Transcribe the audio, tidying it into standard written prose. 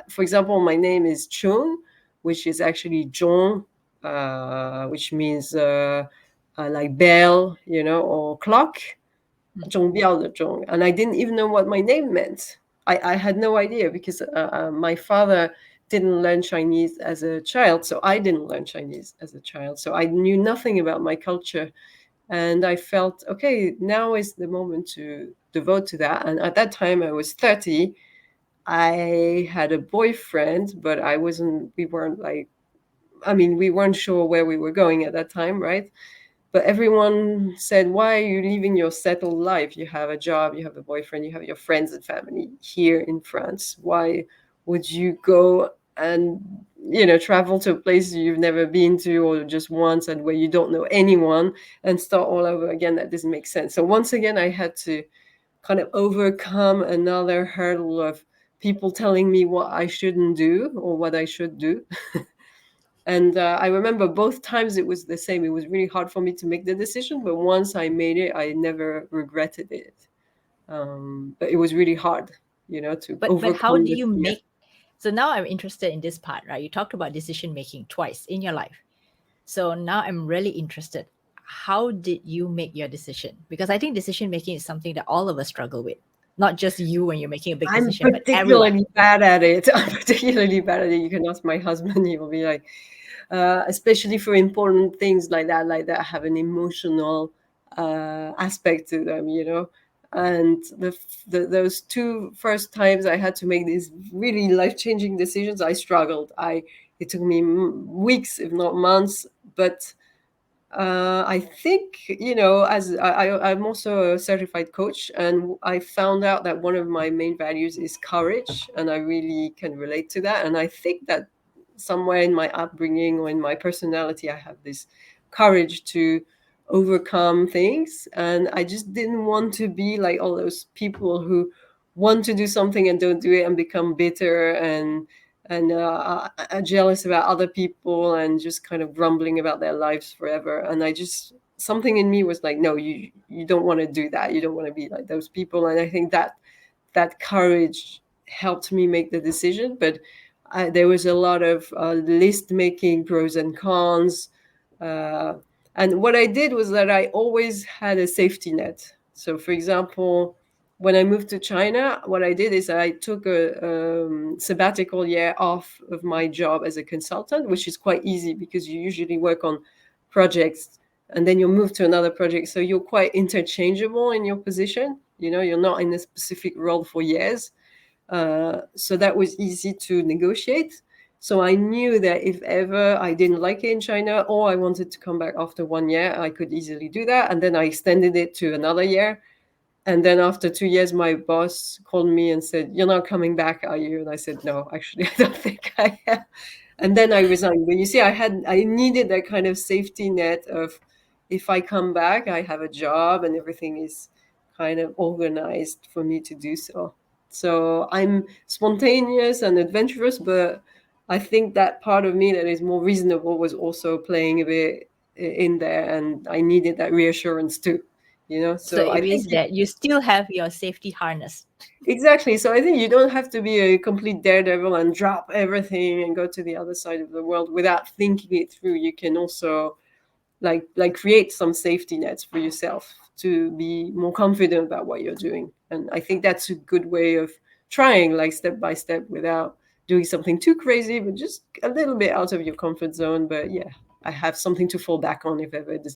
For example, my name is Chung, which is actually Zhong, which means like bell, or clock. 钟表的 zhong, and I didn't even know what my name meant. I had no idea because my father didn't learn Chinese as a child, so I didn't learn Chinese as a child. So I knew nothing about my culture, and I felt okay. Now is the moment to devote to that. And at that time, I was 30. I had a boyfriend, but I wasn't. We weren't like. I mean, we weren't sure where we were going at that time, right? But everyone said, why are you leaving your settled life? You have a job, you have a boyfriend, you have your friends and family here in France. Why would you go and travel to a place you've never been to, or just once, and where you don't know anyone, and start all over again? That doesn't make sense. So once again, I had to kind of overcome another hurdle of people telling me what I shouldn't do or what I should do. And I remember both times it was the same. It was really hard for me to make the decision, but once I made it, I never regretted it. But it was really hard, to But how overcome do the you fear. make? So now I'm interested in this part, right? You talked about decision making twice in your life. So now I'm really interested. How did you make your decision? Because I think decision making is something that all of us struggle with. Not just you when you're making a big I'm decision, but everyone. particularly bad at it. I'm particularly bad at it. You can ask my husband; he will be like, especially for important things like that, have an emotional aspect to them. And those two first times I had to make these really life-changing decisions, I struggled. It took me weeks, if not months, but I think, as I'm also a certified coach, and I found out that one of my main values is courage, and I really can relate to that. And I think that somewhere in my upbringing or in my personality, I have this courage to overcome things. And I just didn't want to be like all those people who want to do something and don't do it and become bitter and jealous about other people and just kind of grumbling about their lives forever. And I just, something in me was like, no, you don't want to do that. You don't want to be like those people. And I think that courage helped me make the decision. But there was a lot of list making, pros and cons. Uh, and what I did was that I always had a safety net. So, for example, when I moved to China, what I did is I took a sabbatical year off of my job as a consultant, which is quite easy because you usually work on projects and then you move to another project. So you're quite interchangeable in your position. You're not in a specific role for years. So that was easy to negotiate. So I knew that if ever I didn't like it in China or I wanted to come back after 1 year, I could easily do that. And then I extended it to another year. And then after 2 years, my boss called me and said, "You're not coming back, are you?" And I said, "No, actually, I don't think I am." And then I resigned. But you see, I needed that kind of safety net of, if I come back, I have a job and everything is kind of organized for me to do so. So I'm spontaneous and adventurous, but I think that part of me that is more reasonable was also playing a bit in there, and I needed that reassurance too. So So it I think means that you still have your safety harness. exactly. So I think you don't have to be a complete daredevil and drop everything and go to the other side of the world without thinking it through. You can also like create some safety nets for yourself to be more confident about what you're doing. And I think that's a good way of trying, like step by step, without doing something too crazy, but just a little bit out of your comfort zone. But yeah, I have something to fall back on if ever